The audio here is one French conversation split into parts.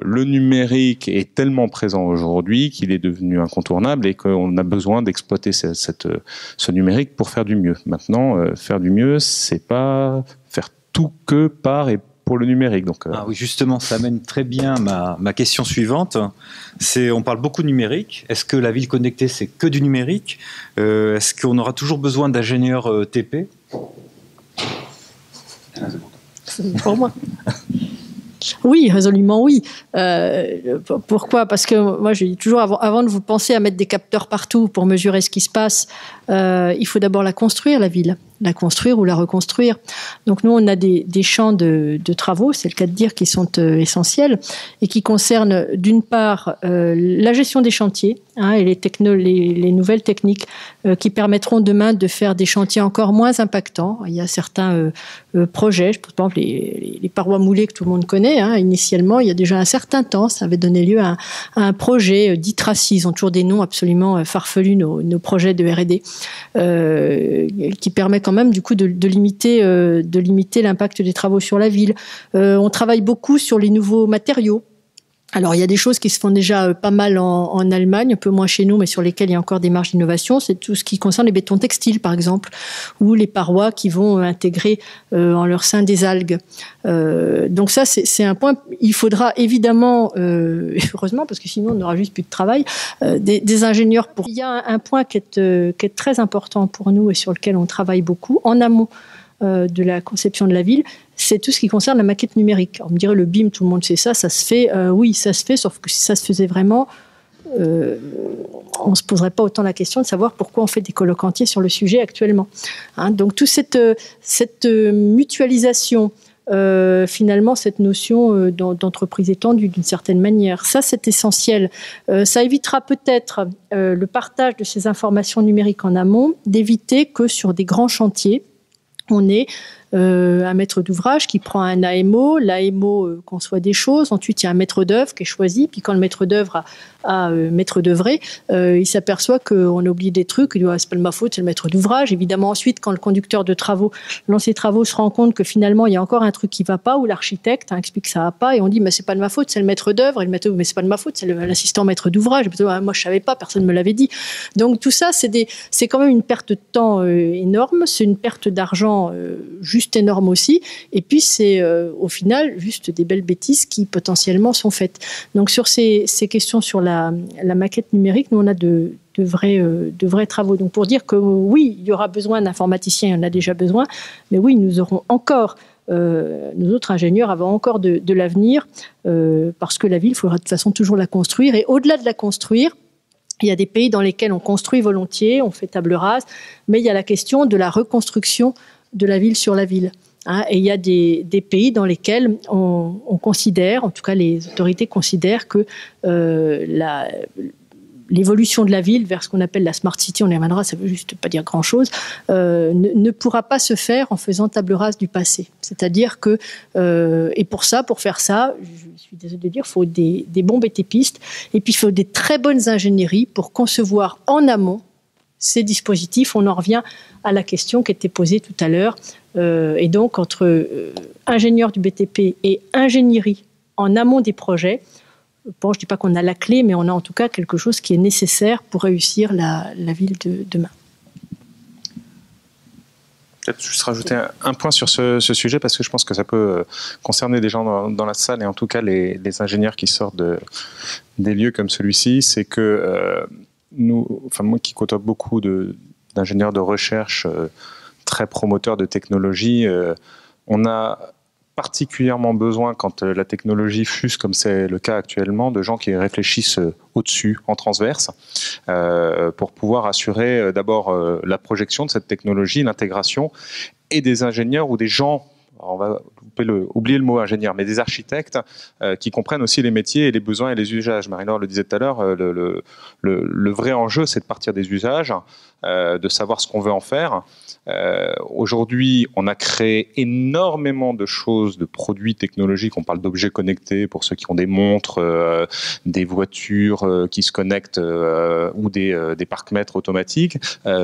le numérique est tellement présent aujourd'hui qu'il est devenu incontournable et qu'on a besoin d'exploiter ce numérique pour faire du mieux. Maintenant, faire du mieux, c'est pas faire tout que par et pour le numérique. Donc, Ah oui, justement, ça amène très bien ma question suivante. On parle beaucoup de numérique. Est-ce que la ville connectée, c'est que du numérique? Est-ce qu'on aura toujours besoin d'ingénieurs TP? Pour moi. Oui, résolument oui. Pourquoi? Parce que moi, je dis toujours, avant de vous penser à mettre des capteurs partout pour mesurer ce qui se passe, il faut d'abord la construire, la ville. La construire ou la reconstruire. Donc nous, on a des champs de travaux, c'est le cas de dire, qui sont essentiels et qui concernent d'une part la gestion des chantiers et les nouvelles techniques qui permettront demain de faire des chantiers encore moins impactants. Il y a certains projets, par exemple les parois moulées que tout le monde connaît. Initialement, il y a déjà un certain temps, ça avait donné lieu à un projet dit Tracy. Ils ont toujours des noms absolument farfelus, nos projets de R&D, qui permet quand même du coup de limiter l'impact des travaux sur la ville. On travaille beaucoup sur les nouveaux matériaux. Alors, il y a des choses qui se font déjà pas mal en Allemagne, un peu moins chez nous, mais sur lesquelles il y a encore des marges d'innovation. C'est tout ce qui concerne les bétons textiles, par exemple, ou les parois qui vont intégrer en leur sein des algues. Donc ça, c'est un point. Il faudra évidemment, heureusement, parce que sinon on n'aura juste plus de travail, des ingénieurs pour. Il y a un point qui est très important pour nous et sur lequel on travaille beaucoup en amont de la conception de la ville, c'est tout ce qui concerne la maquette numérique. On me dirait le BIM, tout le monde sait ça, ça se fait. Oui, ça se fait, sauf que si ça se faisait vraiment, on ne se poserait pas autant la question de savoir pourquoi on fait des colloques entiers sur le sujet actuellement. Donc toute cette mutualisation, finalement cette notion d'entreprise étendue d'une certaine manière, ça c'est essentiel. Ça évitera peut-être le partage de ces informations numériques en amont, d'éviter que sur des grands chantiers, on ait un maître d'ouvrage qui prend un AMO, l'AMO conçoit des choses, ensuite il y a un maître d'œuvre qui est choisi, puis quand le maître d'œuvre a maître d'œuvré, il s'aperçoit qu'on a oublié des trucs, il dit c'est pas de ma faute, c'est le maître d'ouvrage. Évidemment ensuite quand le conducteur de travaux lance ses travaux se rend compte que finalement il y a encore un truc qui va pas, ou l'architecte explique que ça va pas, et on dit mais c'est pas de ma faute, c'est le maître d'œuvre, et le maître mais c'est pas de ma faute, c'est l'assistant maître d'ouvrage. Moi je savais pas, personne me l'avait dit. Donc tout ça c'est quand même une perte de temps énorme, c'est une perte d'argent juste énorme aussi, et puis c'est au final juste des belles bêtises qui potentiellement sont faites. Donc sur ces questions sur la maquette numérique, nous on a de vrais travaux. Donc pour dire que oui, il y aura besoin d'informaticiens, il y en a déjà besoin, mais oui, nous aurons encore, nous autres ingénieurs avons encore de l'avenir, parce que la ville, il faudra de toute façon toujours la construire, et au-delà de la construire, il y a des pays dans lesquels on construit volontiers, on fait table rase, mais il y a la question de la reconstruction de la ville sur la ville. Et il y a des pays dans lesquels on considère, en tout cas les autorités considèrent que l'évolution de la ville vers ce qu'on appelle la smart city, on y reviendra, ça veut juste pas dire grand-chose, ne pourra pas se faire en faisant table rase du passé. C'est-à-dire que, et pour faire ça, je suis désolée de dire, il faut des bons BTPistes, et puis il faut des très bonnes ingénieries pour concevoir en amont ces dispositifs. On en revient à la question qui était posée tout à l'heure. Et donc, entre ingénieurs du BTP et ingénierie en amont des projets, bon, je ne dis pas qu'on a la clé, mais on a en tout cas quelque chose qui est nécessaire pour réussir la ville de demain. Peut-être juste rajouter un point sur ce sujet, parce que je pense que ça peut concerner des gens dans la salle, et en tout cas les ingénieurs qui sortent des lieux comme celui-ci. C'est que moi qui côtoie beaucoup d'ingénieurs de recherche très promoteurs de technologie, on a particulièrement besoin, quand la technologie fuse comme c'est le cas actuellement, de gens qui réfléchissent au-dessus, en transverse, pour pouvoir assurer d'abord la projection de cette technologie, l'intégration, et des ingénieurs ou des gens, on va oublier le mot ingénieur, mais des architectes qui comprennent aussi les métiers et les besoins et les usages. Marie-Laure le disait tout à l'heure, le vrai enjeu, c'est de partir des usages, de savoir ce qu'on veut en faire. Aujourd'hui, on a créé énormément de choses, de produits technologiques. On parle d'objets connectés pour ceux qui ont des montres, des voitures qui se connectent ou des parcs-mètres automatiques.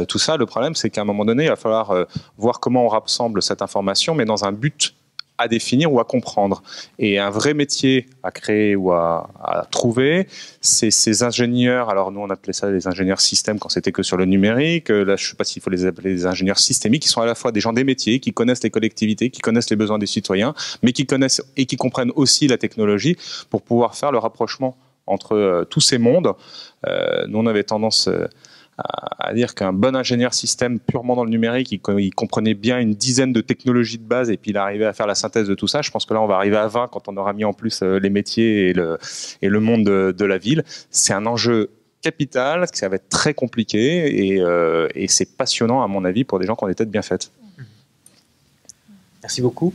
Tout ça, le problème, c'est qu'à un moment donné, il va falloir voir comment on rassemble cette information, mais dans un but à définir ou à comprendre. Et un vrai métier à créer ou à trouver, c'est ces ingénieurs, alors nous on appelait ça les ingénieurs systèmes quand c'était que sur le numérique, là je ne sais pas s'il faut les appeler les ingénieurs systémiques, qui sont à la fois des gens des métiers, qui connaissent les collectivités, qui connaissent les besoins des citoyens, mais qui connaissent et qui comprennent aussi la technologie pour pouvoir faire le rapprochement entre tous ces mondes. Nous on avait tendance à dire qu'un bon ingénieur système purement dans le numérique, il comprenait bien une dizaine de technologies de base et puis il arrivait à faire la synthèse de tout ça. Je pense que là, on va arriver à 20 quand on aura mis en plus les métiers et le monde de la ville. C'est un enjeu capital, ça va être très compliqué et c'est passionnant, à mon avis, pour des gens qui ont des têtes bien faites. Merci beaucoup.